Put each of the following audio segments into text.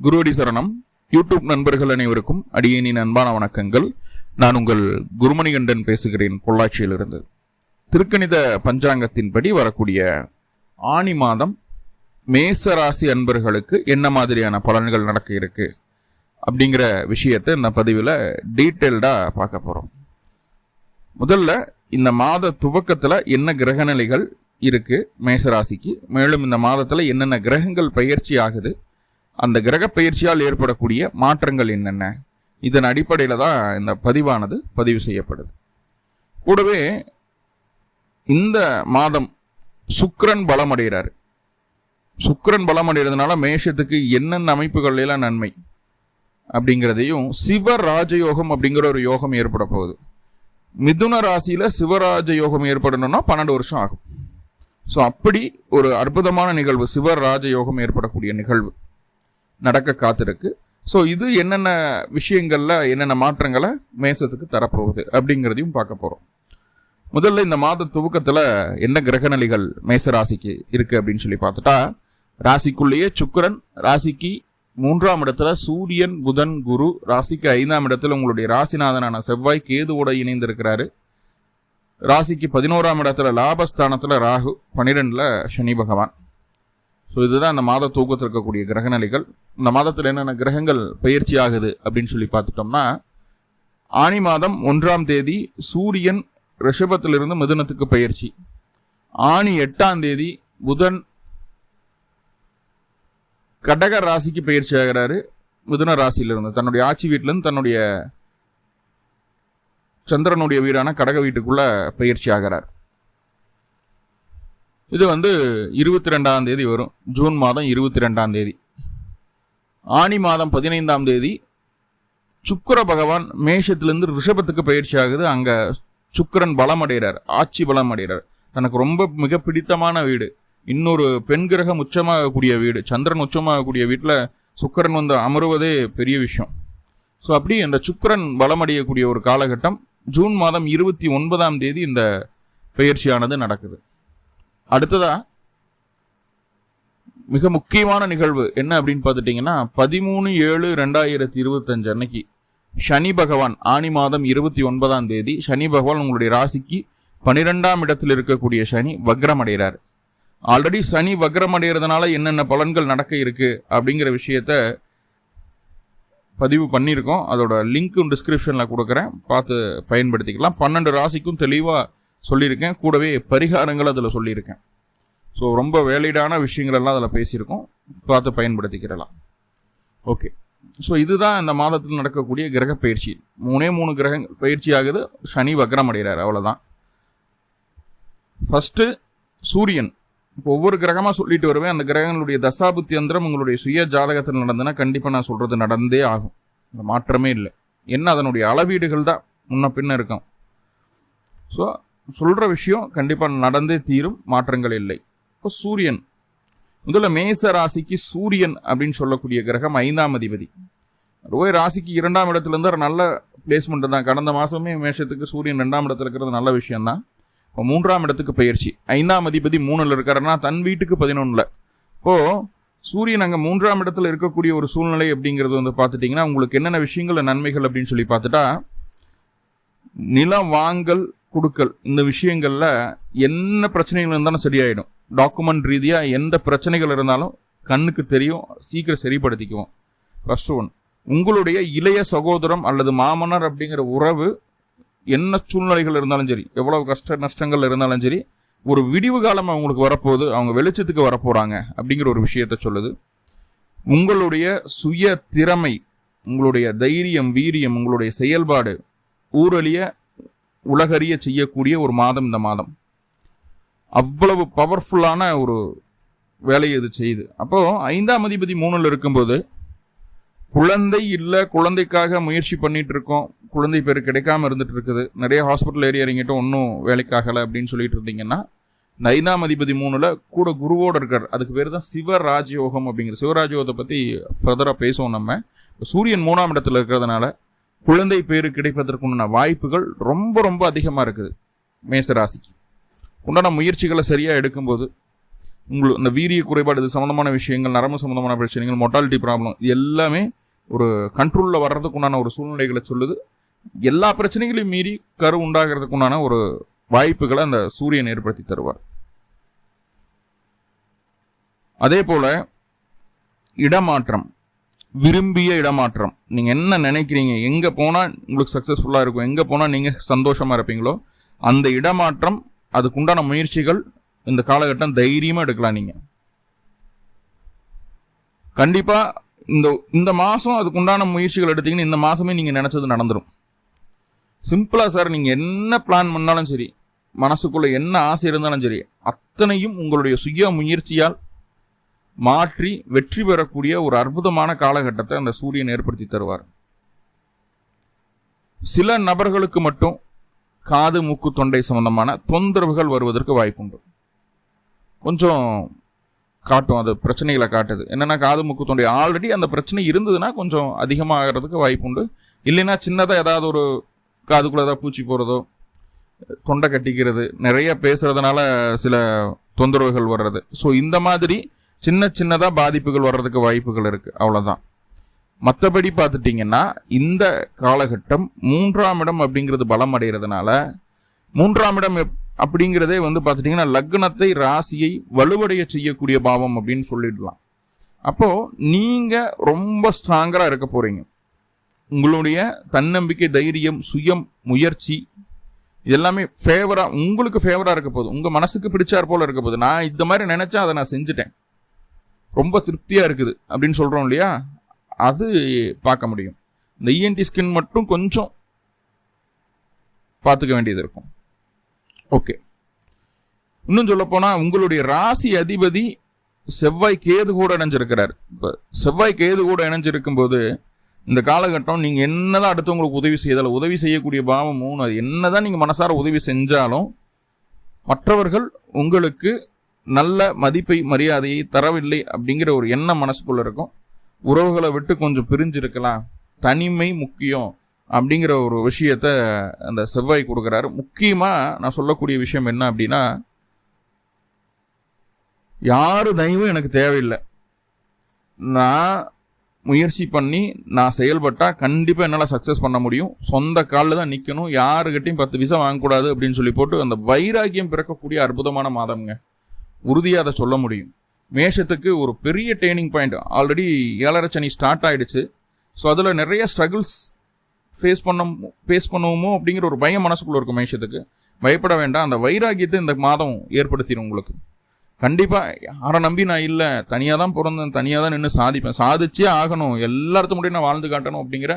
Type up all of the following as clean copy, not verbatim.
குருவடி சரணம். யூடியூப் நண்பர்கள் அனைவருக்கும் அடியேனின் அன்பான வணக்கங்கள். நான் உங்கள் குருமணிகண்டன் பேசுகிறேன், பொள்ளாச்சியிலிருந்து. திருக்கணித பஞ்சாங்கத்தின்படி வரக்கூடிய ஆனி மாதம் மேசராசி அன்பர்களுக்கு என்ன மாதிரியான பலன்கள் நடக்க இருக்கு அப்படிங்கிற விஷயத்தை இந்த பதிவில் டீட்டெயில்டாக பார்க்க போகிறோம். முதல்ல இந்த மாத துவக்கத்தில் என்ன கிரகநிலைகள் இருக்கு மேசராசிக்கு, மேலும் இந்த மாதத்தில் என்னென்ன கிரகங்கள் பயிற்சி ஆகுது, அந்த கிரக பயிற்சியால் ஏற்படக்கூடிய மாற்றங்கள் என்னென்ன, இதன் அடிப்படையில் தான் இந்த பதிவானது பதிவு செய்யப்படுது. கூடவே இந்த மாதம் சுக்கிரன் பலமடைகிறார். சுக்கிரன் பலமடைகிறதுனால மேஷத்துக்கு என்னென்ன அமைப்புகள் எல்லாம் நன்மை அப்படிங்கிறதையும், சிவராஜயோகம் அப்படிங்கிற ஒரு யோகம் ஏற்பட போகுது. மிதுன ராசியில சிவராஜ யோகம் ஏற்படணும்னா 12 வருஷம் ஆகும். ஸோ அப்படி ஒரு அற்புதமான நிகழ்வு, சிவராஜ யோகம் ஏற்படக்கூடிய நிகழ்வு நடக்க காத்திருக்கு. ஸோ இது என்னென்ன விஷயங்கள்ல என்னென்ன மாற்றங்களை மேசத்துக்கு தரப்போகுது அப்படிங்கிறதையும் பார்க்க போகிறோம். முதல்ல இந்த மாத துவக்கத்தில் என்ன கிரகநிலைகள் மேசராசிக்கு இருக்கு அப்படின்னு சொல்லி பார்த்துட்டா, ராசிக்குள்ளேயே சுக்கிரன், ராசிக்கு 3ஆம் இடத்துல சூரியன், புதன், குரு, ராசிக்கு 5ஆம் இடத்துல உங்களுடைய ராசிநாதனான செவ்வாய் கேதுவோட இணைந்திருக்கிறாரு. ராசிக்கு 11ஆம் இடத்துல லாபஸ்தானத்தில் ராகு, 12ல் சனி பகவான். ஸோ இதுதான் இந்த மாத தூக்கத்தில் இருக்கக்கூடிய கிரகநிலைகள். இந்த மாதத்தில் என்னென்ன கிரகங்கள் பயிற்சி ஆகுது அப்படின்னு சொல்லி பார்த்துட்டோம்னா, ஆனி மாதம் 1ஆம் தேதி சூரியன் ரிஷபத்திலிருந்து மிதுனத்துக்கு பயிற்சி. ஆனி 8ஆம் தேதி புதன் கடக ராசிக்கு பயிற்சி ஆகிறாரு. மிதுன ராசியிலிருந்து தன்னுடைய ஆட்சி வீட்டிலிருந்து தன்னுடைய சந்திரனுடைய வீடான கடக வீட்டுக்குள்ள பயிற்சி ஆகிறார். இது 22ஆம் தேதி வரும், ஜூன் மாதம் 22ஆம் தேதி. ஆனி மாதம் 15ஆம் தேதி சுக்கிர பகவான் மேஷத்திலிருந்து ரிஷபத்துக்கு பயிற்சி ஆகுது. அங்க சுக்கிரன் பலம் அடைகிறார், ஆட்சி பலம் அடைகிறார். தனக்கு ரொம்ப மிக பிடித்தமான வீடு, இன்னொரு பெண் கிரகம் உச்சமாகக்கூடிய வீடு, சந்திரன் உச்சமாகக்கூடிய வீட்டில் சுக்கிரன் அமருவதே பெரிய விஷயம். ஸோ அப்படி அந்த சுக்கிரன் பலமடையக்கூடிய ஒரு காலகட்டம் ஜூன் மாதம் 29ஆம் தேதி இந்த பயிற்சியானது நடக்குது. அடுத்ததா மிக முக்கியமான நிகழ்வு என்ன அப்படின்னு பார்த்துட்டீங்கன்னா, 13/7/2025 அன்னைக்கு சனி பகவான், ஆனி மாதம் 29ஆம் தேதி சனி பகவான் உங்களுடைய ராசிக்கு 12ஆம் இடத்தில் இருக்கக்கூடிய சனி வக்ரம் அடைகிறார். ஆல்ரெடி சனி வக்ரம் அடைகிறதுனால என்னென்ன பலன்கள் நடக்க இருக்கு அப்படிங்கிற விஷயத்த பதிவு பண்ணியிருக்கோம். அதோட லிங்க்கும் டிஸ்கிரிப்ஷனில் கொடுக்குறேன், பார்த்து பயன்படுத்திக்கலாம். 12 ராசிக்கும் தெளிவாக சொல்லியிருக்கேன், கூடவே பரிகாரங்கள் அதில் சொல்லியிருக்கேன். ஸோ ரொம்ப வேலிடான விஷயங்கள் எல்லாம் அதில் பேசியிருக்கோம், பார்த்து பயன்படுத்திக்கிறலாம். ஓகே, ஸோ இதுதான் இந்த மாதத்தில் நடக்கக்கூடிய கிரக பயிற்சி. 3 கிரகங்கள் பயிற்சி ஆகுது, சனி வக்ரம் அடைகிறார், அவ்வளோதான். ஃபஸ்ட்டு சூரியன். இப்போ ஒவ்வொரு கிரகமாக சொல்லிட்டு வருவேன். அந்த கிரகங்களுடைய தசாபுத்தி அந்தரம் உங்களுடைய சுய ஜாதகத்தில் நடந்ததுன்னா கண்டிப்பாக நான் சொல்கிறது நடந்தே ஆகும், அந்த மாற்றமே இல்லை. என்ன அதனுடைய அளவீடுகள் தான் முன்ன பின்ன இருக்கும். ஸோ சொல்கிற விஷயம் கண்டிப்பாக நடந்தே தீரும், மாற்றங்கள் இல்லை. இப்போ சூரியன், முதல்ல மேச ராசிக்கு சூரியன் அப்படின்னு சொல்லக்கூடிய கிரகம் 5ஆம் அதிபதி. ரோய் ராசிக்கு 2ஆம் இடத்துல இருந்து ஒரு நல்ல பிளேஸ்மெண்ட் தான். கடந்த மாதமே மேஷத்துக்கு சூரியன் 2ஆம் இடத்துல இருக்கிறது நல்ல விஷயம்தான். இப்போ 3ஆம் இடத்துக்கு பயிற்சி. 5ஆம் அதிபதி 3ல் இருக்காருன்னா தன் வீட்டுக்கு 11ல். இப்போது சூரியன் அங்கே 3ஆம் இடத்துல இருக்கக்கூடிய ஒரு சூழ்நிலை அப்படிங்கிறது பார்த்துட்டிங்கன்னா, உங்களுக்கு என்னென்ன விஷயங்கள் நன்மைகள் அப்படின்னு சொல்லி பார்த்துட்டா, நிலம் வாங்கல் கொடுக்கல் இந்த விஷயங்களில் என்ன பிரச்சனைகள் இருந்தாலும் சரியாயிடும். டாக்குமெண்ட் ரீதியாக எந்த பிரச்சனைகள் இருந்தாலும் கண்ணுக்கு தெரியும், சீக்கிரம் சரிப்படுத்திக்குவோம். ஃபர்ஸ்ட் ஒன், உங்களுடைய இளைய சகோதரம் அல்லது மாமனார் அப்படிங்கிற உறவு என்ன சூழ்நிலைகள் இருந்தாலும் சரி, எவ்வளவு கஷ்ட நஷ்டங்கள் இருந்தாலும் சரி, ஒரு விடிவு காலம் அவங்களுக்கு வரப்போகுது, அவங்க வெளிச்சத்துக்கு வரப்போகிறாங்க அப்படிங்கிற ஒரு விஷயத்த சொல்லுது. உங்களுடைய சுய திறமை, உங்களுடைய தைரியம், வீரியம், உங்களுடைய செயல்பாடு ஊரலிய உலகறிய செய்யக்கூடிய ஒரு மாதம் இந்த மாதம். அவ்வளவு பவர்ஃபுல்லான ஒரு வேலையை இது செய்யுது. அப்போது 5ஆம் அதிபதி 3ல் இருக்கும்போது, குழந்தை இல்லை, குழந்தைக்காக முயற்சி பண்ணிட்டு இருக்கோம், குழந்தை பேர் கிடைக்காம இருந்துட்டு இருக்குது, நிறைய ஹாஸ்பிட்டல் ஏரியா இறங்கிட்டோம், ஒன்றும் வேலைக்காகலை அப்படின்னு சொல்லிட்டு இருந்தீங்கன்னா, இந்த 5ஆம் அதிபதி 3ல் கூட குருவோடு இருக்கார். அதுக்கு பேர் தான் சிவராஜயோகம் அப்படிங்கிற. சிவராஜயோகத்தை பற்றி ஃபர்தராக பேசுவோம் நம்ம. சூரியன் 3ஆம் இடத்துல இருக்கிறதுனால குழந்தை பேரு கிடைப்பதற்குண்டான வாய்ப்புகள் ரொம்ப ரொம்ப அதிகமாக இருக்குது. மேசராசிக்கு உண்டான முயற்சிகளை சரியாக எடுக்கும்போது உங்களுக்கு இந்த வீரிய குறைபாடு இது சம்மந்தமான விஷயங்கள், நரம்பு சம்மந்தமான பிரச்சனைகள், மொட்டாலிட்டி ப்ராப்ளம் எல்லாமே ஒரு கண்ட்ரோலில் வர்றதுக்கு உண்டான ஒரு சூழ்நிலைகளை சொல்லுது. எல்லா பிரச்சனைகளையும் மீறி கரு உண்டாகிறதுக்கு உண்டான ஒரு வாய்ப்புகளை அந்த சூரியன் ஏற்படுத்தி தருவார். அதே போல இடமாற்றம், விரும்பிய இடமாற்றம், நீங்க என்ன நினைக்கிறீங்க, எங்க போனா உங்களுக்கு சக்சஸ்ஃபுல்லா இருக்கும், எங்க போனா நீங்க சந்தோஷமா இருப்பீங்களோ அந்த இடமாற்றம், அதுக்குண்டான முயற்சிகள் இந்த காலகட்டம் தைரியமா எடுக்கலாம். நீங்க கண்டிப்பா இந்த மாசம் அதுக்குண்டான முயற்சிகள் எடுத்தீங்கன்னா இந்த மாசமே நீங்க நினைச்சது நடந்துடும். சிம்பிளா சார், நீங்க என்ன பிளான் பண்ணாலும் சரி, மனசுக்குள்ள என்ன ஆசை இருந்தாலும் சரி, அத்தனையும் உங்களுடைய சுய முயற்சியால் மாற்றி வெற்றி பெறக்கூடிய ஒரு அற்புதமான காலகட்டத்தை அந்த சூரியன் ஏற்படுத்தி தருவார். சில நபர்களுக்கு மட்டும் காது மூக்கு தொண்டை சம்பந்தமான தொந்தரவுகள் வருவதற்கு வாய்ப்புண்டு. கொஞ்சம் காட்டும், அது பிரச்சனைகளை காட்டுது. என்னன்னா காது மூக்கு தொண்டை ஆல்ரெடி அந்த பிரச்சனை இருந்ததுன்னா கொஞ்சம் அதிகமாகிறதுக்கு வாய்ப்புண்டு. இல்லைன்னா சின்னதாக ஏதாவது ஒரு காதுக்குள்ள ஏதாவது பூச்சி போகிறதோ, தொண்டை கட்டிக்கிறது, நிறைய பேசுறதுனால சில தொந்தரவுகள் வர்றது. ஸோ இந்த மாதிரி சின்னதாக பாதிப்புகள் வர்றதுக்கு வாய்ப்புகள் இருக்கு. அவ்வளோதான். மற்றபடி பார்த்துட்டிங்கன்னா இந்த காலகட்டம் 3ஆம் இடம் அப்படிங்கிறது பலம் அடைகிறதுனால, 3ஆம் இடம் அப்படிங்கிறதே பார்த்துட்டிங்கன்னா லக்னத்தை, ராசியை வலுவடைய செய்யக்கூடிய பாவம் அப்படின்னு சொல்லிடலாம். அப்போ நீங்க ரொம்ப ஸ்ட்ராங்கரா இருக்க போறீங்க. உங்களுடைய தன்னம்பிக்கை, தைரியம், சுயம் முயற்சி இதெல்லாமே உங்களுக்கு ஃபேவரா இருக்க போகுது. உங்க மனசுக்கு பிடிச்சார் போல இருக்க போகுது. நான் இந்த மாதிரி நினைச்சா அதை நான் செஞ்சுட்டேன், ரொம்ப திருப்தியா இருக்குது அப்படின்னு சொல்றோம் இல்லையா, அது பார்க்க முடியும். இந்த இஎன்டி ஸ்கின் மட்டும் கொஞ்சம் பார்த்துக்க வேண்டியது இருக்கும். ஓகே, இன்னும் சொல்ல போனா உங்களுடைய ராசி அதிபதி செவ்வாய் கேது கூட இணைஞ்சிருக்கிறார். இப்போ செவ்வாய் கேது கூட இணைஞ்சிருக்கும் போது இந்த காலகட்டம் நீங்க என்னதான் அடுத்தவங்களுக்கு உதவி செய்தாலும், உதவி செய்யக்கூடிய பாவம் 3, அது என்னதான் நீங்க மனசார உதவி செஞ்சாலும் மற்றவர்கள் உங்களுக்கு நல்ல மதிப்பை, மரியாதையை தரவில்லை அப்படிங்கிற ஒரு எண்ணம் மனசுக்குள்ள இருக்கும். உறவுகளை விட்டு கொஞ்சம் பிரிஞ்சிருக்கலாம், தனிமை முக்கியம் அப்படிங்கிற ஒரு விஷயத்த அந்த செவ்வாய் கொடுக்குறாரு. முக்கியமா நான் சொல்லக்கூடிய விஷயம் என்ன அப்படின்னா, யாரு தயவும் எனக்கு தேவையில்லை, நான் முயற்சி பண்ணி நான் செயல்பட்டா கண்டிப்பா என்னால் சக்சஸ் பண்ண முடியும், சொந்த காலில் தான் நிற்கணும், யாருக்கிட்டையும் 10 பைசா வாங்கக்கூடாது அப்படின்னு சொல்லி போட்டு அந்த வைராக்கியம் பிறக்கக்கூடிய அற்புதமான மாதம்ங்க. உறுதியாக அதை சொல்ல முடியும். மேஷத்துக்கு ஒரு பெரிய டேர்னிங் பாயிண்ட். ஆல்ரெடி 7.5 சனி ஸ்டார்ட் ஆயிடுச்சு. ஸோ அதில் நிறைய ஸ்ட்ரகிள்ஸ் ஃபேஸ் பண்ணுவோமோ அப்படிங்கிற ஒரு பயம் மனசுக்குள்ள இருக்கும். மேஷத்துக்கு பயப்பட வேண்டாம், அந்த வைராக்கியத்தை இந்த மாதம் ஏற்படுத்திடும் உங்களுக்கு. கண்டிப்பாக யாரை நம்பி நான் இல்லை, தனியாக தான் பிறந்தேன், தனியாக தான் நின்று சாதிப்பேன், சாதிச்சே ஆகணும், எல்லாத்துக்கும் முடியும் நான் வாழ்ந்து காட்டணும் அப்படிங்கிற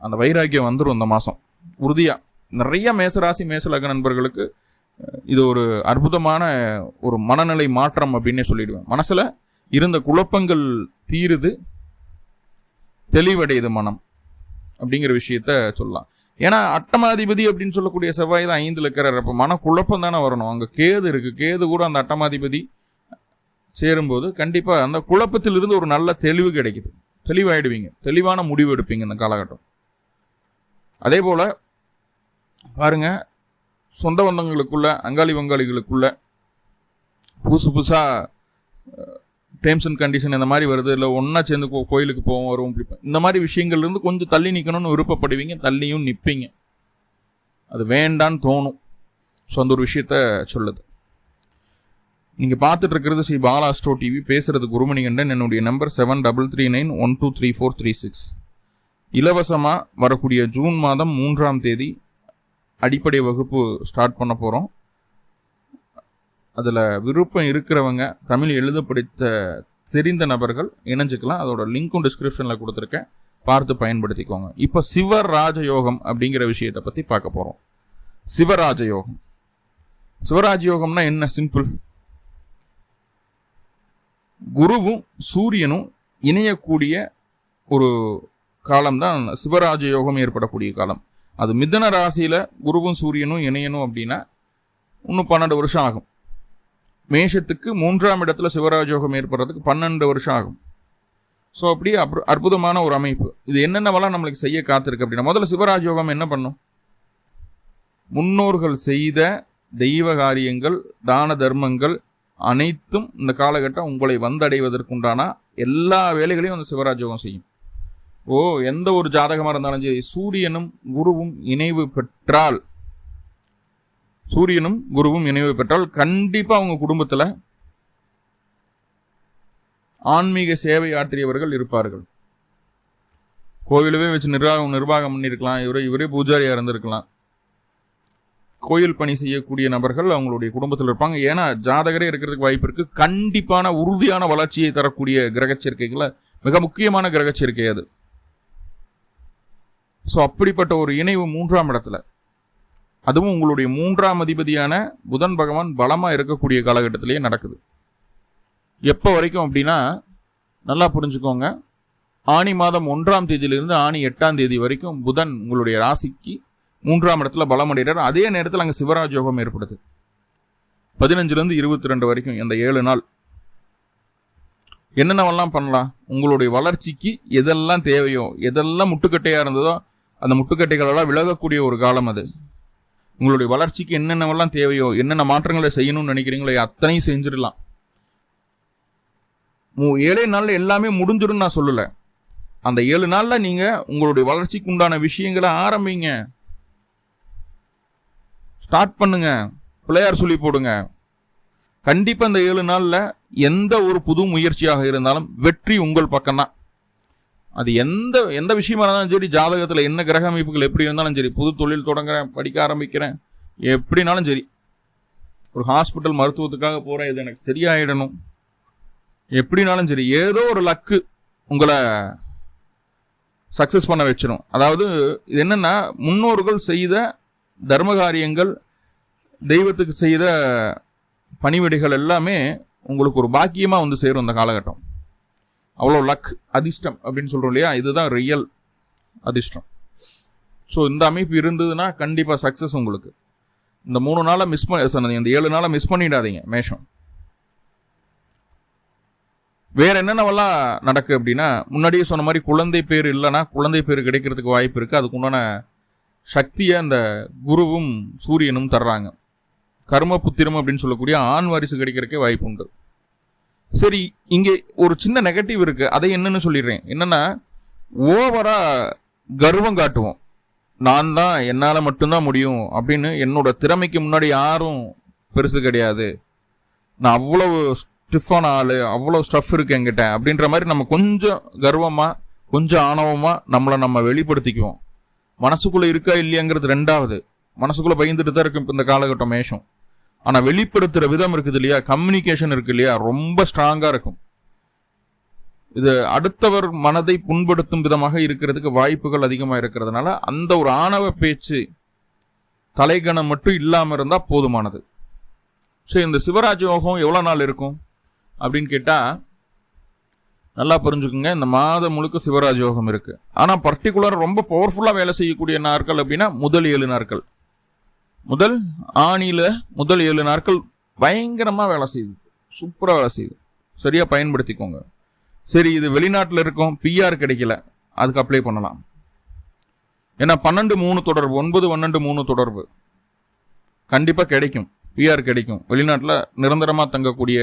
அந்த வைராக்கியம் வந்துடும் இந்த மாதம் உறுதியாக. நிறைய மேசராசி மேசலக நண்பர்களுக்கு இது ஒரு அற்புதமான ஒரு மனநிலை மாற்றம் அப்படின்னே சொல்லிடுவேன். மனசுல இருந்த குழப்பங்கள் தீருது, தெளிவடையுது மனம் அப்படிங்கிற விஷயத்த சொல்லலாம். ஏன்னா அட்டமாதிபதி அப்படின்னு சொல்லக்கூடிய செவ்வாய் தான் 5ல் இருக்கிறார். அப்போ மன குழப்பம் தானே வரணும். அங்கே கேது இருக்கு, கேது கூட அந்த அட்டமாதிபதி சேரும்போது கண்டிப்பாக அந்த குழப்பத்திலிருந்து ஒரு நல்ல தெளிவு கிடைக்குது, தெளிவாயிடுவீங்க, தெளிவான முடிவு எடுப்பீங்க இந்த காலகட்டம். அதே போல பாருங்க, சொந்த பந்தங்களுக்குள்ள, அங்காளி வங்காளிகளுக்குள்ள புதுசாக டேர்ம்ஸ் அண்ட் கண்டிஷன் இந்த மாதிரி வருது, இல்லை ஒன்றா சேர்ந்து கோயிலுக்கு போவோம் வருவோம் பிடிப்பேன், இந்த மாதிரி விஷயங்கள்லேருந்து கொஞ்சம் தள்ளி நிற்கணும்னு விருப்பப்படுவீங்க, தள்ளியும் நிற்பீங்க. அது வேண்டான்னு தோணும். ஸோ அந்த ஒரு விஷயத்த சொல்லுது. நீங்கள் பார்த்துட்டு இருக்கிறது ஸ்ரீ பாலா அஸ்ட்ரோ டிவி. பேசுறது குருமணிகண்டன். என்னுடைய நம்பர் 7339123436. இலவசமாக வரக்கூடிய ஜூன் மாதம் 3ஆம் தேதி அடிப்படை வகுப்பு ஸ்டார்ட் பண்ண போகிறோம். அதில் விருப்பம் இருக்கிறவங்க, தமிழ் எழுத படித்த தெரிந்த நபர்கள் இணைஞ்சிக்கலாம். அதோட லிங்க்கும் டிஸ்கிரிப்ஷனில் கொடுத்துருக்கேன், பார்த்து பயன்படுத்திக்கோங்க. இப்போ சிவராஜயோகம் அப்படிங்கிற விஷயத்தை பற்றி பார்க்க போகிறோம். சிவராஜயோகம், சிவராஜயோகம்னா என்ன? சிம்பிள். குருவும் சூரியனும் இணையக்கூடிய ஒரு காலம்தான் சிவராஜயோகம் ஏற்படக்கூடிய காலம். அது மிதுன ராசியில குருவும் சூரியனும் இணையணும் அப்படின்னா இன்னும் 12 வருஷம் ஆகும். மேஷத்துக்கு 3ஆம் இடத்துல சிவராஜயோகம் ஏற்படுறதுக்கு 12 வருஷம் ஆகும். ஸோ அப்படி அற்புதமான ஒரு அமைப்பு. இது என்னென்னவெல்லாம் நம்மளுக்கு செய்ய காத்திருக்கு அப்படின்னா, முதல்ல சிவராஜயோகம் என்ன பண்ணும்? முன்னோர்கள் செய்த தெய்வ காரியங்கள், தான தர்மங்கள், அனைத்தும் இந்த காலகட்டம் உங்களை வந்தடைவதற்குண்டான எல்லா வேலைகளையும் அந்த சிவராஜயோகம் செய்யும். எந்த ஒரு ஜாதகமாக இருந்தாலும் சரி, சூரியனும் குருவும் இணைவு பெற்றால் கண்டிப்பாக அவங்க குடும்பத்தில் ஆன்மீக சேவை ஆற்றியவர்கள் இருப்பார்கள். கோயிலவே வச்சு நிர்வாகம் பண்ணியிருக்கலாம், இவரே பூஜாரியா இருந்திருக்கலாம். கோயில் பணி செய்யக்கூடிய நபர்கள் அவங்களுடைய குடும்பத்தில் இருப்பாங்க. ஏன்னா ஜாதகரே இருக்கிறதுக்கு வாய்ப்பு இருக்கு. கண்டிப்பான உறுதியான வளர்ச்சியை தரக்கூடிய கிரக சேர்க்கைகளை மிக முக்கியமான கிரக சேர்க்கை அது. ஸோ அப்படிப்பட்ட ஒரு இணைவு 3ஆம் இடத்துல, அதுவும் உங்களுடைய 3ஆம் அதிபதியான புதன் பகவான் பலமா இருக்கக்கூடிய காலகட்டத்திலேயே நடக்குது. எப்போ வரைக்கும் அப்படின்னா நல்லா புரிஞ்சுக்கோங்க, ஆனி மாதம் 1ஆம் தேதியிலிருந்து ஆனி 8ஆம் தேதி வரைக்கும் புதன் உங்களுடைய ராசிக்கு 3ஆம் இடத்துல பலம் அடைகிறார். அதே நேரத்தில் அங்கே சிவராஜ் யோகம் ஏற்படுது. 15லேருந்து 22 வரைக்கும் இந்த 7 நாள் என்னென்னவெல்லாம் பண்ணலாம், உங்களுடைய வளர்ச்சிக்கு எதெல்லாம் தேவையோ, எதெல்லாம் முட்டுக்கட்டையாக இருந்ததோ அந்த முட்டுக்கட்டைகளெல்லாம் விலகக்கூடிய ஒரு காலம் அது. உங்களுடைய வளர்ச்சிக்கு என்னென்னவெல்லாம் தேவையோ, என்னென்ன மாற்றங்களை செய்யணும்னு நினைக்கிறீங்களோ அத்தனையும் செஞ்சிடலாம். 7 நாளில் எல்லாமே முடிஞ்சிடும் நான் சொல்லலை. அந்த 7 நாளில் நீங்கள் உங்களுடைய வளர்ச்சிக்கு உண்டான விஷயங்களை ஆரம்பிங்க, ஸ்டார்ட் பண்ணுங்க, பிள்ளையார் சொல்லி போடுங்க. கண்டிப்பாக இந்த 7 நாளில் எந்த ஒரு புது முயற்சியாக இருந்தாலும் வெற்றி உங்கள் பக்கம்தான். அது எந்த விஷயமா இருந்தாலும் சரி, ஜாதகத்தில் என்ன கிரக அமைப்புகள் எப்படி இருந்தாலும் சரி, புது தொழில் தொடங்குறேன், படிக்க ஆரம்பிக்கிறேன், எப்படினாலும் சரி, ஒரு ஹாஸ்பிட்டல் மருத்துவத்துக்காக போகிறேன், இது எனக்கு சரியாயிடணும், எப்படினாலும் சரி, ஏதோ ஒரு லக்கு உங்களை சக்ஸஸ் பண்ண வச்சிடும். அதாவது இது என்னன்னா, முன்னோர்கள் செய்த தர்ம காரியங்கள், தெய்வத்துக்கு செய்த பணிவிடைகள் எல்லாமே உங்களுக்கு ஒரு பாக்கியமாக வந்து சேரும் இந்த காலகட்டம். அவ்வளோ லக், அதிர்ஷ்டம் அப்படின்னு சொல்கிறோம் இல்லையா, இதுதான் ரியல் அதிர்ஷ்டம். ஸோ இந்த அமைப்பு இருந்ததுன்னா கண்டிப்பாக சக்ஸஸ் உங்களுக்கு. இந்த 3 நாளை இந்த 7 நாளை மிஸ் பண்ணிடாதீங்க மேஷம். வேற என்னென்னவெல்லாம் நடக்கு அப்படின்னா, முன்னாடியே சொன்ன மாதிரி குழந்தை பேர் இல்லைன்னா குழந்தை பேர் கிடைக்கிறதுக்கு வாய்ப்பு இருக்குது. அதுக்குண்டான சக்தியை அந்த குருவும் சூரியனும் தர்றாங்க. கர்ம புத்திரம் அப்படின்னு சொல்லக்கூடிய ஆண் வாரிசு கிடைக்கிறதுக்கே வாய்ப்பு உண்டு. சரி, இங்கே ஒரு சின்ன நெகட்டிவ் இருக்கு, அதை என்னன்னு சொல்லிடுறேன். என்னன்னா, ஓவரா கர்வம் காட்டுவோம். நான் தான், என்னால் மட்டும்தான் முடியும் அப்படின்னு, என்னோட திறமைக்கு முன்னாடி யாரும் பெருசு கிடையாது, நான் அவ்வளவு ஸ்டிஃபான ஆளு, அவ்வளோ ஸ்டஃப் இருக்கு என்கிட்ட அப்படின்ற மாதிரி நம்ம கொஞ்சம் கர்வமா, கொஞ்சம் ஆணவமா நம்ம வெளிப்படுத்திக்குவோம். மனசுக்குள்ள இருக்கா இல்லையாங்கிறது 2வது. மனசுக்குள்ள பயந்துட்டு தான் இருக்கு இந்த காலகட்டம் மேஷம். ஆனால் வெளிப்படுத்துகிற விதம் இருக்குது இல்லையா, கம்யூனிகேஷன் இருக்கு இல்லையா, ரொம்ப ஸ்ட்ராங்காக இருக்கும். இது அடுத்தவர் மனதை புண்படுத்தும் விதமாக இருக்கிறதுக்கு வாய்ப்புகள் அதிகமாக இருக்கிறதுனால அந்த ஒரு ஆணவ பேச்சு, தலைகணம் மட்டும் இல்லாமல் இருந்தால் போதுமானது. ஸோ இந்த சிவராஜ் யோகம் எவ்வளோ நாள் இருக்கும் அப்படின்னு கேட்டால் நல்லா புரிஞ்சுக்குங்க. இந்த மாதம் முழுக்க சிவராஜ் யோகம் இருக்குது. ஆனால் பர்டிகுலர் ரொம்ப பவர்ஃபுல்லாக வேலை செய்யக்கூடிய நாட்கள் அப்படின்னா முதல் 7 நாட்கள். ஆணியில் முதல் 7 நாட்கள் பயங்கரமாக வேலை செய்யுது, சூப்பராக வேலை செய்யுது. சரியாக பயன்படுத்திக்கோங்க. சரி, இது வெளிநாட்டில் இருக்கும், பிஆர் கிடைக்கல, அதுக்கு அப்ளை பண்ணலாம். ஏன்னா 12-3 தொடர்பு, 9-12-3 தொடர்பு கண்டிப்பாக கிடைக்கும், பிஆர் கிடைக்கும். வெளிநாட்டில் நிரந்தரமாக தங்கக்கூடிய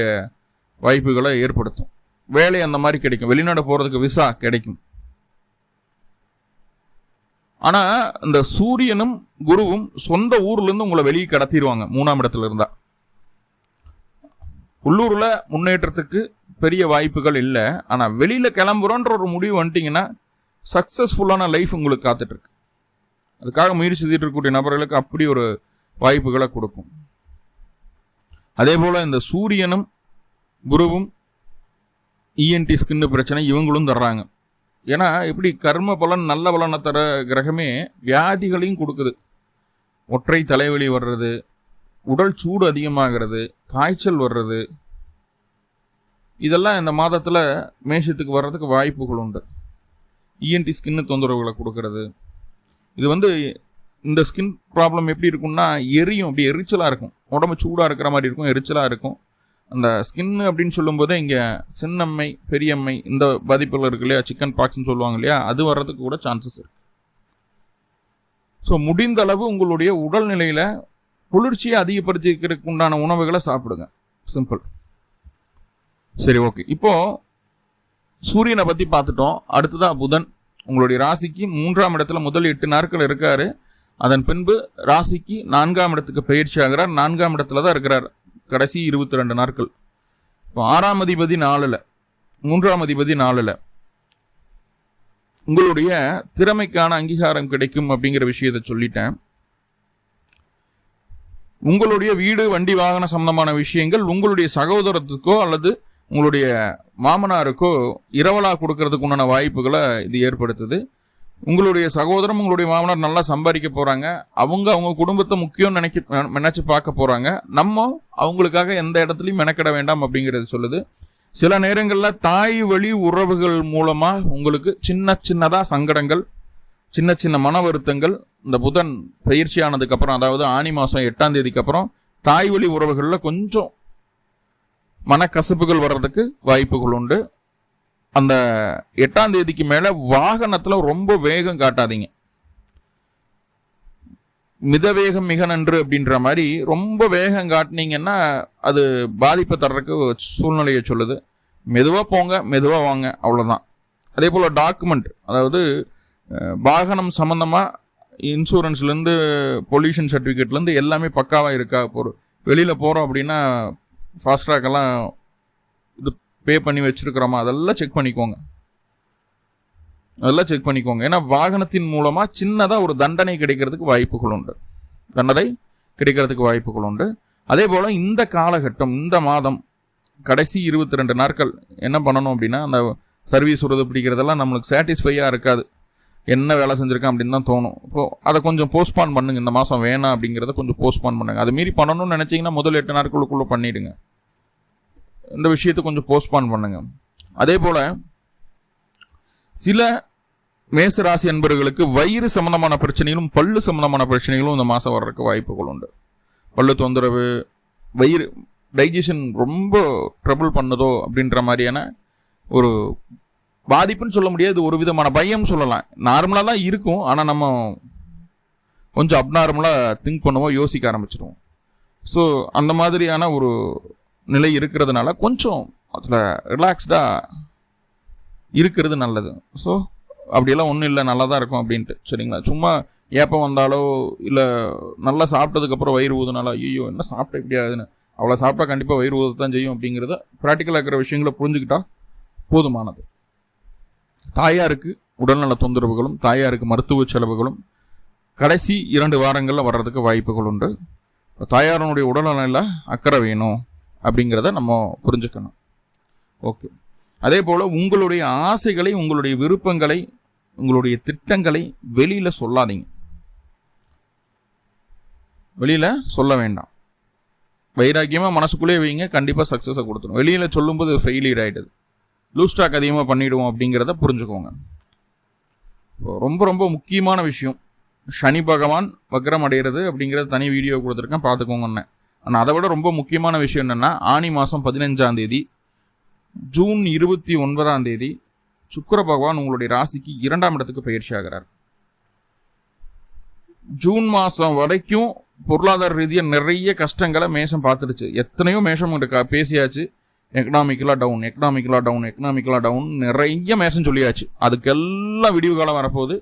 வாய்ப்புகளை ஏற்படுத்தும். வேலை அந்த மாதிரி கிடைக்கும், வெளிநாடு போகிறதுக்கு விசா கிடைக்கும். ஆனால் இந்த சூரியனும் குருவும் சொந்த ஊர்லேருந்து உங்களை வெளியே கடத்திடுவாங்க 3ஆம் இடத்துல இருந்தால். உள்ளூரில் முன்னேற்றத்துக்கு பெரிய வாய்ப்புகள் இல்லை. ஆனால் வெளியில் கிளம்புறோன்ற ஒரு முடிவு வந்துட்டிங்கன்னா சக்ஸஸ்ஃபுல்லான லைஃப் உங்களுக்கு காத்துட்ருக்கு. அதுக்காக முயற்சி செய்துட்டு இருக்கக்கூடிய நபர்களுக்கு அப்படி ஒரு வாய்ப்புகளை கொடுக்கும். அதே போல் இந்த சூரியனும் குருவும் இஎன்டி ஸ்கின்னு பிரச்சனை இவங்களும் தர்றாங்க. ஏன்னா எப்படி கர்ம பலன் நல்ல பலனை தர கிரகமே வியாதிகளையும் கொடுக்குது. ஒற்றை தலைவலி வர்றது, உடல் சூடு அதிகமாகிறது, காய்ச்சல் வர்றது, இதெல்லாம் இந்த மாதத்தில் மேஷத்துக்கு வர்றதுக்கு வாய்ப்புகள் உண்டு. இஎன்டி ஸ்கின்னு தொந்தரவுகளை கொடுக்கறது. இது இந்த ஸ்கின் ப்ராப்ளம் எப்படி இருக்கும்னா, எரியும், அப்படி எரிச்சலாக இருக்கும், உடம்பு சூடாக இருக்கிற மாதிரி இருக்கும், எரிச்சலாக இருக்கும். அந்த ஸ்கின்னு அப்படின்னு சொல்லும்போது இங்கே சின்னம்மை, பெரியம்மை இந்த பாதிப்புகள் இருக்கு இல்லையா, சிக்கன் பாக்ஸ்ன்னு சொல்லுவாங்க இல்லையா, அது வர்றதுக்கு கூட சான்சஸ் இருக்கு. ஸோ முடிந்த அளவு உங்களுடைய உடல்நிலையில் குளிர்ச்சியை அதிகப்படுத்திக்கிறதுக்கு உண்டான உணவுகளை சாப்பிடுங்க. சிம்பிள். சரி, ஓகே. இப்போ சூரியனை பற்றி பார்த்துட்டோம். அடுத்ததான் புதன் உங்களுடைய ராசிக்கு 3ஆம் இடத்துல முதல் 8 நாட்கள் இருக்காரு. அதன் பின்பு ராசிக்கு 4ஆம் இடத்துக்கு பயிற்சி ஆகிறார். 4ஆம் இடத்துல தான் இருக்கிறார் கடைசி 22 நாட்கள். இப்போ 6ஆம் அதிபதி 4ல், 3ஆம் அதிபதி 4ல். உங்களுடைய திறமைக்கான அங்கீகாரம் கிடைக்கும் அப்படிங்கிற விஷயத்தை சொல்லிட்டேன். உங்களுடைய வீடு வண்டி வாகன சம்பந்தமான விஷயங்கள் உங்களுடைய சகோதரத்துக்கோ அல்லது உங்களுடைய மாமனாருக்கோ இரவலா கொடுக்கறதுக்கு உண்டான வாய்ப்புகளை இது ஏற்படுத்துது. உங்களுடைய சகோதரம் உங்களுடைய மாமனார் நல்லா சம்பாதிக்க போறாங்க. அவங்க குடும்பத்தை முக்கியம் நினைச்சு பார்க்க போறாங்க. நம்ம அவங்களுக்காக எந்த இடத்துலையும் மெனக்கிட வேண்டாம் அப்படிங்கிறது சொல்லுது. சில நேரங்களில் தாய் வழி உறவுகள் மூலமா உங்களுக்கு சின்னதா சங்கடங்கள், சின்ன மன வருத்தங்கள் இந்த புதன் பயிற்சி ஆனதுக்கு அப்புறம், அதாவது ஆனி மாதம் 8ஆம் தேதிக்கு அப்புறம் தாய் வழி உறவுகளில் கொஞ்சம் மனக்கசப்புகள் வர்றதுக்கு வாய்ப்புகள் உண்டு. அந்த 8ஆம் தேதிக்கு மேல வாகனத்துல ரொம்ப வேகம் காட்டாதீங்க. மிதவேகம் மிக நன்று அப்படின்ற மாதிரி ரொம்ப வேகம் காட்டினீங்கன்னா அது பாதிப்பை தர்றதுக்கு சூழ்நிலையை சொல்லுது. மெதுவா போங்க, மெதுவா வாங்க, அவ்வளவுதான். அதே போல டாக்குமெண்ட், அதாவது வாகனம் சம்பந்தமா இன்சூரன்ஸ்லேருந்து பொல்யூஷன் சர்டிஃபிகேட்லேருந்து எல்லாமே பக்காவாக இருக்கா. வெளியில் போகிறோம் அப்படின்னா ஃபாஸ்ட்ராக்கெல்லாம் இது பே பண்ணி வச்சுருக்கிறோமா, அதெல்லாம் செக் பண்ணிக்கோங்க. ஏன்னா வாகனத்தின் மூலமாக சின்னதாக ஒரு தண்டனை கிடைக்கிறதுக்கு வாய்ப்புகள் உண்டு. அதே போல் இந்த காலகட்டம், இந்த மாதம் கடைசி 22 நாட்கள் என்ன பண்ணணும் அப்படின்னா, அந்த சர்வீஸ் உறுதி பிடிக்கிறதெல்லாம் நம்மளுக்கு சாட்டிஸ்ஃபையாக இருக்காது. என்ன வேலை செஞ்சுருக்கேன் அப்படின்னு தான் தோணும். இப்போது அதை கொஞ்சம் போஸ்ட்பான் பண்ணுங்க. இந்த மாதம் வேணாம் அப்படிங்கிறத கொஞ்சம் போஸ்ட்பான் பண்ணுங்க. அது மீறி பண்ணணும்னு நினச்சிங்கன்னா முதல் 8 நாட்களுக்குள்ளே பண்ணிவிடுங்க. இந்த விஷயத்தை கொஞ்சம் போஸ்ட்பான் பண்ணுங்க. அதே போல் சில மேசராசி அன்பர்களுக்கு வயிறு சம்பந்தமான பிரச்சனைகளும் பல்லு சம்பந்தமான பிரச்சனைகளும் இந்த மாதம் வர்றதுக்கு வாய்ப்புகள் உண்டு. பல்லு தொந்தரவு, வயிறு டைஜஷன் ரொம்ப ட்ரபிள் பண்ணுதோ அப்படின்ற மாதிரியான ஒரு பாதிப்புன்னு சொல்ல முடியாது, ஒரு விதமான பயம் சொல்லலாம். நார்மலாக தான் இருக்கும், ஆனால் நம்ம கொஞ்சம் அப்நார்மலாக திங்க் பண்ணுவோம், யோசிக்க ஆரம்பிச்சிடுவோம். ஸோ அந்த மாதிரியான ஒரு நிலை இருக்கிறதுனால கொஞ்சம் அதில் ரிலாக்ஸ்டாக இருக்கிறது நல்லது. ஸோ அப்படியெல்லாம் ஒன்றும் இல்லை, நல்லா தான் இருக்கும் அப்படின்ட்டு, சரிங்களா? சும்மா ஏப்பம் வந்தாலோ இல்லை நல்லா சாப்பிட்டதுக்கப்புறம் வயிறு ஊதுனாலோ ஐயோ என்ன சாப்பிட்ட இப்படி ஆகுதுன்னு, அவ்வளோ சாப்பிட்டா கண்டிப்பாக வயிறு ஊதத்தான் செய்யும் அப்படிங்கிறத ப்ராக்டிக்கலாக இருக்கிற விஷயங்களை புரிஞ்சுக்கிட்டா போதுமானது. தாயாருக்கு உடல்நல தொந்தரவுகளும் தாயாருக்கு மருத்துவ செலவுகளும் கடைசி 2 வாரங்களில் வர்றதுக்கு வாய்ப்புகள் உண்டு. தாயாரனுடைய உடல்நல அக்கறை வேணும் அப்படிங்கிறத நம்ம புரிஞ்சுக்கணும். ஓகே. அதே போல் உங்களுடைய ஆசைகளை, உங்களுடைய விருப்பங்களை, உங்களுடைய திட்டங்களை வெளியில் சொல்லாதீங்க. வெளியில் சொல்ல வேண்டாம். வைராக்கியமாக மனசுக்குள்ளே வைங்க, கண்டிப்பாக சக்ஸஸை கொடுத்துரும். வெளியில் சொல்லும்போது ஃபெயிலியர் ஆகிடுது, லூஸ் ஸ்டாக் அதிகமாக பண்ணிவிடுவோம் அப்படிங்கிறத புரிஞ்சுக்கோங்க. ரொம்ப ரொம்ப முக்கியமான விஷயம், சனி பகவான் வக்ரம் அடைகிறது அப்படிங்கிறத தனி வீடியோ கொடுத்துருக்கேன், பார்த்துக்கோங்கன்னு. ஆனால் அதை விட ரொம்ப முக்கியமான விஷயம் என்னென்னா, ஆனி மாதம் 15ஆம் தேதி, ஜூன் 29ஆம் தேதி சுக்கிர பகவான் உங்களுடைய ராசிக்கு 2ஆம் இடத்துக்கு பயிற்சி ஆகிறார். ஜூன் மாதம் வரைக்கும் பொருளாதார ரீதியாக நிறைய கஷ்டங்களை மேஷம் பார்த்துடுச்சு. எத்தனையோ மேஷம் பேசியாச்சு. எக்கனாமிக்கலாக டவுன் நிறைய மேசம் சொல்லியாச்சு. அதுக்கெல்லாம் விடிவு காலம் வரப்போகுது.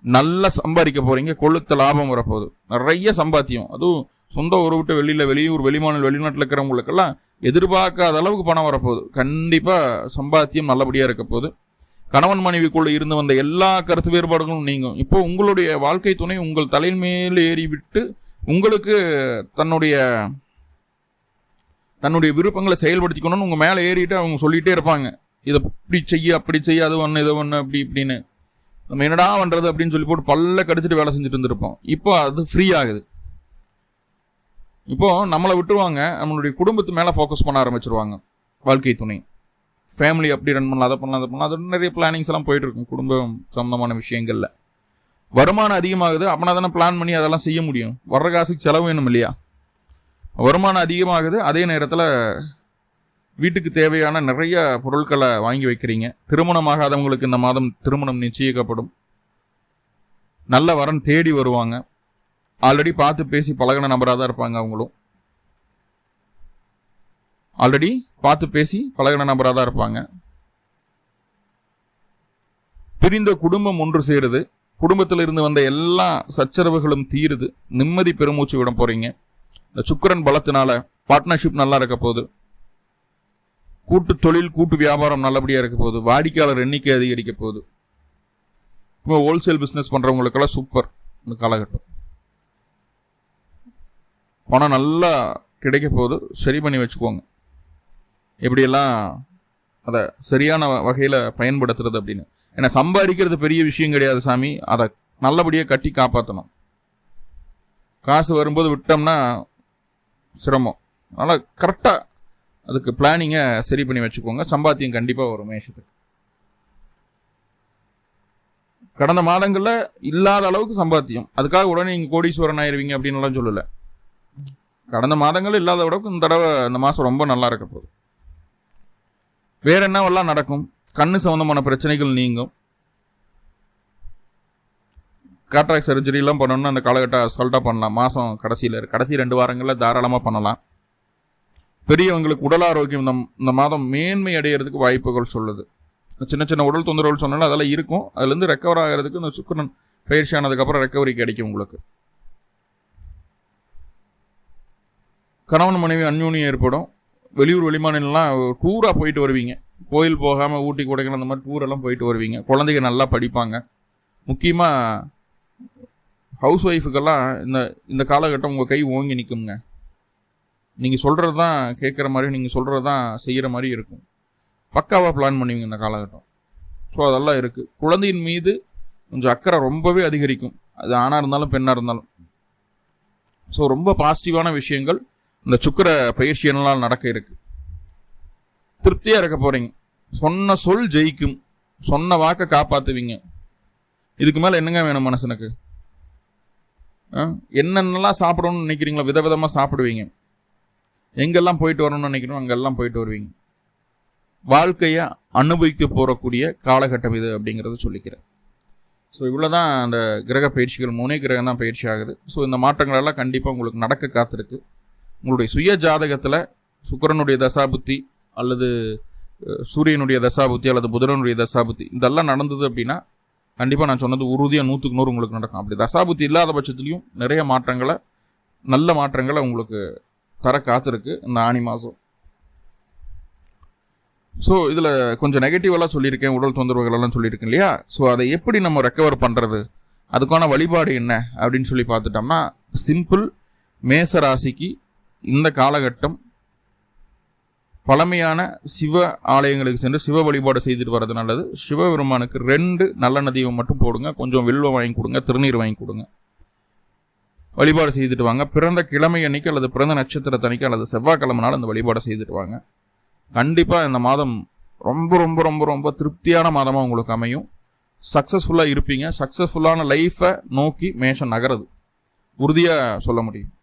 நல்லா சம்பாதிக்க போகிறீங்க, கொளுத்த லாபம் வரப்போகுது, நிறைய சம்பாத்தியம். அதுவும் சொந்த ஊரை விட்டு வெளியூர் வெளிநாட்டில் இருக்கிறவங்களுக்கெல்லாம் எதிர்பார்க்காத அளவுக்கு பணம் வரப்போகுது. கண்டிப்பாக சம்பாத்தியம் நல்லபடியாக இருக்க போகுது. கணவன் மனைவிக்குள்ளே இருந்து வந்த எல்லா கருத்து வேறுபாடுகளும் நீங்கும். இப்போ உங்களுடைய வாழ்க்கை துணை உங்கள் தலையின் மேல் ஏறி விட்டு உங்களுக்கு தன்னுடைய விருப்பங்களை செயல்படுத்திக்கணும்னு உங்கள் மேலே ஏறிட்டு அவங்க சொல்லிகிட்டே இருப்பாங்க. இதை இப்படி செய்ய, அப்படி செய்ய, அது ஒன்று இதை ஒன்று அப்படி இப்படின்னு. நம்ம என்னடா பண்ணுறது அப்படின்னு சொல்லி போட்டு பல்ல கடிச்சிட்டு வேலை செஞ்சுட்டு இருந்திருப்போம். இப்போ அது ஃப்ரீ ஆகுது. இப்போது நம்மளை விட்டுருவாங்க, நம்மளுடைய குடும்பத்து மேலே ஃபோக்கஸ் பண்ண ஆரம்பிச்சிருவாங்க. வாழ்க்கை துணை, ஃபேமிலி அப்படி ரன் பண்ணலாம், அதை பண்ணலாம், அது நிறைய பிளானிங்ஸ் எல்லாம் போயிட்டுருக்கும். குடும்பம் சம்மந்தமான விஷயங்களில் வருமானம் அதிகமாகுது. அப்படின்னா தானே பிளான் பண்ணி அதெல்லாம் செய்ய முடியும். வர்ற காசுக்கு செலவு வேணும் இல்லையா? வருமானம் அதிகமாகுது, அதே நேரத்தில் வீட்டுக்கு தேவையான நிறைய பொருட்களை வாங்கி வைக்கிறீங்க. திருமணமாகாதவங்களுக்கு இந்த மாதம் திருமணம் நிச்சயிக்கப்படும். நல்ல வரன் தேடி வருவாங்க. ஆல்ரெடி பார்த்து பேசி பழகின நபராக தான் இருப்பாங்க. அவங்களும் ஆல்ரெடி பார்த்து பேசி பழகின நபராக தான் இருப்பாங்க. பிரிந்த குடும்பம் ஒன்று சேருது, குடும்பத்தில் இருந்து வந்த எல்லா சச்சரவுகளும் தீருது, நிம்மதி பெருமூச்சு விட போறீங்க. இந்த சுக்கிரன் பலத்தினால பார்ட்னர்ஷிப் நல்லா இருக்க போகுது, கூட்டு தொழில் கூட்டு வியாபாரம் நல்லபடியா இருக்க போகுது, வாடிக்கையாளர் எண்ணிக்கை அதிகரிக்க போகுது. இப்போ ஹோல்சேல் பிஸ்னஸ் பண்றவங்களுக்கெல்லாம் சூப்பர் இந்த காலகட்டம். பணம் நல்லா கிடைக்க போகுது, சரி பண்ணி வச்சுக்கோங்க. எப்படியெல்லாம் அதை சரியான வகையில் பயன்படுத்துறது அப்படின்னு. ஏன்னா சம்பாதிக்கிறது பெரிய விஷயம் கிடையாது சாமி, அதை நல்லபடியாக கட்டி காப்பாற்றணும். காசு வரும்போது விட்டோம்னா சிரமம். அதனால் கரெக்டாக அதுக்கு பிளானிங்கை சரி பண்ணி வச்சுக்கோங்க. சம்பாத்தியம் கண்டிப்பாக வரும் மேஷத்துக்கு. கடந்த மாதங்களில் இல்லாத அளவுக்கு சம்பாத்தியம். அதுக்காக உடனே நீங்கள் கோடீஸ்வரன் ஆயிருவீங்க அப்படின்லாம் சொல்லலை. கடந்த மாதங்கள் இல்லாத அளவுக்கு இந்த தடவை இந்த மாதம் ரொம்ப நல்லா இருக்க போகுது. வேற என்னவெல்லாம் நடக்கும்? கண்ணு சம்பந்தமான பிரச்சனைகள் நீங்கும். காட்ராக்ட் சர்ஜரிலாம் பண்ணணும்னா அந்த காலகட்டம் அசால்ட்டாக பண்ணலாம். மாதம் கடைசி 2 வாரங்களில் தாராளமாக பண்ணலாம். பெரியவங்களுக்கு உடல் ஆரோக்கியம் இந்த மாதம் மேன்மை அடைகிறதுக்கு வாய்ப்புகள் சொல்லுது. சின்ன சின்ன உடல் தொந்தரவுகள் சொன்னாலும் அதெல்லாம் இருக்கும். அதுலேருந்து ரெக்கவர் ஆகிறதுக்கு இந்த சுக்கிரன் பயிற்சி ஆனதுக்கப்புறம் ரெக்கவரி கிடைக்கும் உங்களுக்கு. கணவன் மனைவி அந்யோன்யம் ஏற்படும். வெளியூர் வெளிமாநிலாம் டூராக போயிட்டு வருவீங்க. கோயில் போகாமல் ஊட்டி கொடைக்கானல் அந்த மாதிரி டூரெல்லாம் போயிட்டு வருவீங்க. குழந்தைங்க நல்லா படிப்பாங்க. முக்கியமாக ஹவுஸ் ஒய்ஃபுக்கெல்லாம் இந்த காலகட்டம் உங்கள் கை ஓங்கி நிற்குங்க. நீங்கள் சொல்கிறது தான் கேட்குற மாதிரி, நீங்கள் சொல்கிறது தான் செய்கிற மாதிரி இருக்கும். பக்காவாக பிளான் பண்ணுவீங்க இந்த காலகட்டம். ஸோ அதெல்லாம் இருக்குது. குழந்தையின் மீது கொஞ்சம் அக்கறை ரொம்பவே அதிகரிக்கும். அது ஆணாக இருந்தாலும் பெண்ணாக இருந்தாலும். ஸோ ரொம்ப பாசிட்டிவான விஷயங்கள் இந்த சுக்கிர பயிற்சியினால் நடக்க இருக்கு. திருப்தியாக இருக்க போகிறீங்க. சொன்ன சொல் ஜெயிக்கும். சொன்ன வாக்கை காப்பாற்றுவீங்க. இதுக்கு மேலே என்னங்க வேணும் மனசனுக்கு? என்னென்னலாம் சாப்பிடணும்னு நினைக்கிறீங்களோ விதவிதமாக சாப்பிடுவீங்க. எங்கெல்லாம் போயிட்டு வரணும்னு நினைக்கிறோம் அங்கெல்லாம் போயிட்டு வருவீங்க. வாழ்க்கையை அனுபவிக்க போகக்கூடிய காலகட்டம் இது அப்படிங்கிறத சொல்லிக்கிறேன். ஸோ இவ்வளோதான் அந்த கிரக பயிற்சிகள். 3 கிரகம் தான் பயிற்சி ஆகுது. ஸோ இந்த மாற்றங்கள் எல்லாம் கண்டிப்பாக உங்களுக்கு நடக்க காத்திருக்கு. உங்களுடைய சுய ஜாதகத்தில் சுக்கிரனுடைய தசாபுத்தி அல்லது சூரியனுடைய தசாபுத்தி அல்லது புதனுடைய தசாபுத்தி இதெல்லாம் நடந்தது அப்படின்னா கண்டிப்பாக நான் சொன்னது உறுதியாக 100க்கு 100 உங்களுக்கு நடக்கும். அப்படி தசாபுத்தி இல்லாத பட்சத்துலையும் நிறைய மாற்றங்களை, நல்ல மாற்றங்களை உங்களுக்கு தர காத்திருக்கு இந்த ஆனி மாதம். ஸோ இதில் கொஞ்சம் நெகட்டிவெல்லாம் சொல்லியிருக்கேன், உடல் தொந்தரவுகளெல்லாம் சொல்லியிருக்கேன் இல்லையா? ஸோ அதை எப்படி நம்ம ரெக்கவர் பண்ணுறது, அதுக்கான வழிபாடு என்ன அப்படின்னு சொல்லி பார்த்துட்டோம்னா சிம்பிள். மேச ராசிக்கு இந்த காலகட்டம் பழமையான சிவ ஆலயங்களுக்கு சென்று சிவ வழிபாடு செய்துட்டு வர்றது நல்லது. சிவபெருமானுக்கு 2 நல்லெண்ணெய் தீபம் மட்டும் போடுங்க. கொஞ்சம் வில்வம் வாங்கி கொடுங்க, திருநீர் வாங்கி கொடுங்க. வழிபாடு செய்துட்டு வாங்க. பிறந்த கிழமை அன்னைக்கு அல்லது பிறந்த நட்சத்திரத்தை அன்னைக்கு அல்லது செவ்வாய்க்கிழமைனால அந்த வழிபாடு செய்துட்டு வாங்க. கண்டிப்பாக இந்த மாதம் ரொம்ப ரொம்ப ரொம்ப ரொம்ப திருப்தியான மாதமாக உங்களுக்கு அமையும். சக்ஸஸ்ஃபுல்லாக இருப்பீங்க. சக்ஸஸ்ஃபுல்லான லைஃப்பை நோக்கி மேஷம் நகருது, உறுதியாக சொல்ல முடியும்.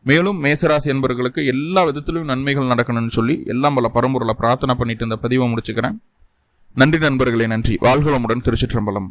மேலும் மேசராசி என்பவர்களுக்கு எல்லா விதத்திலும் நன்மைகள் நடக்கணும்னு சொல்லி எல்லாம் பல பரம்பொருளை பிரார்த்தனை பண்ணிட்டு இந்த பதிவை முடிச்சுக்கிறேன். நன்றி நண்பர்களே, நன்றி. வாழ்வளமுடன். திருச்சிற்றம்பலம்.